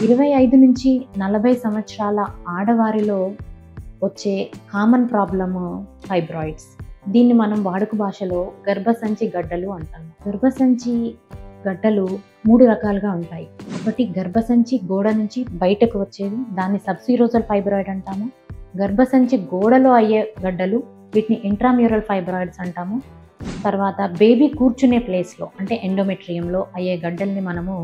25-40 సంవత్సరాల ఆడవారిలో వచ్చే common problem fibroids. దీన్ని మనం వాడుక భాషలో గర్భసంచి గడ్డలు అంటాము. గర్భసంచి గడ్డలు 3 రకాలుగా ఉంటాయి. ఒకటి గర్భసంచి గోడ నుంచి బయటకు వచ్చేది, దాన్ని సబ్సీరోజల్ ఫైబ్రాయిడ్ అంటాము. గర్భసంచి గోడలో అయ్యే గడ్డలు, వీటిని ఇంట్రామ్యూరల్ ఫైబ్రాయిడ్స్ అంటాము. తర్వాత బేబీ కూర్చునే ప్లేస్లో అంటే ఎండోమెట్రియంలో అయ్యే గడ్డల్ని మనము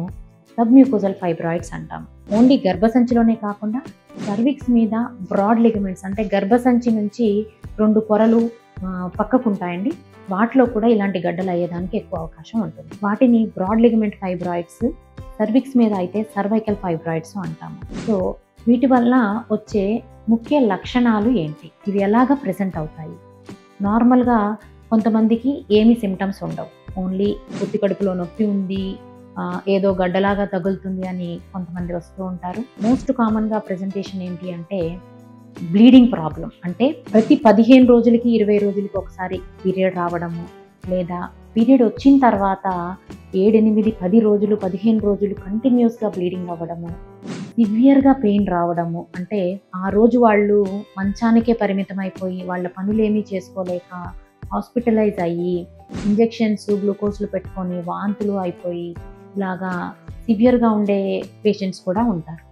సబ్మ్యూకోజల్ ఫైబ్రాయిడ్స్ అంటాము. ఓన్లీ గర్భసంచిలోనే కాకుండా సర్విక్స్ మీద బ్రాడ్ లిగమెంట్స్ అంటే గర్భసంచి నుంచి 2 పొరలు పక్కకుంటాయండి, వాటిలో కూడా ఇలాంటి గడ్డలు అయ్యేదానికి ఎక్కువ అవకాశం ఉంటుంది. వాటిని బ్రాడ్ లిగమెంట్ ఫైబ్రాయిడ్స్, సర్విక్స్ మీద అయితే సర్వైకల్ ఫైబ్రాయిడ్స్ అంటాము. సో వీటి వల్ల వచ్చే ముఖ్య లక్షణాలు ఏంటి, ఇవి ఎలాగ ప్రెజెంట్ అవుతాయి? నార్మల్గా కొంతమందికి ఏమీ సిమ్టమ్స్ ఉండవు, ఓన్లీ పొత్తి కడుపులో నొప్పి ఉంది, ఏదో గడ్డలాగా తగులుతుంది అని కొంతమంది వస్తూ ఉంటారు. మోస్ట్ కామన్గా ప్రెజెంటేషన్ ఏంటి అంటే బ్లీడింగ్ ప్రాబ్లం, అంటే ప్రతి 15 రోజులకి 20 రోజులకి ఒకసారి పీరియడ్ రావడము, లేదా పీరియడ్ వచ్చిన తర్వాత 7, 8, 10 రోజులు 15 రోజులు కంటిన్యూస్గా బ్లీడింగ్ అవ్వడము, సివియర్గా పెయిన్ రావడము, అంటే ఆ రోజు వాళ్ళు మంచానికే పరిమితం అయిపోయి వాళ్ళ పనులేమీ చేసుకోలేక హాస్పిటలైజ్ అయ్యి ఇంజెక్షన్స్ గ్లూకోజ్లు పెట్టుకొని వాంతులు అయిపోయి ఇలాగా సివియర్గా ఉండే పేషెంట్స్ కూడా ఉంటారు.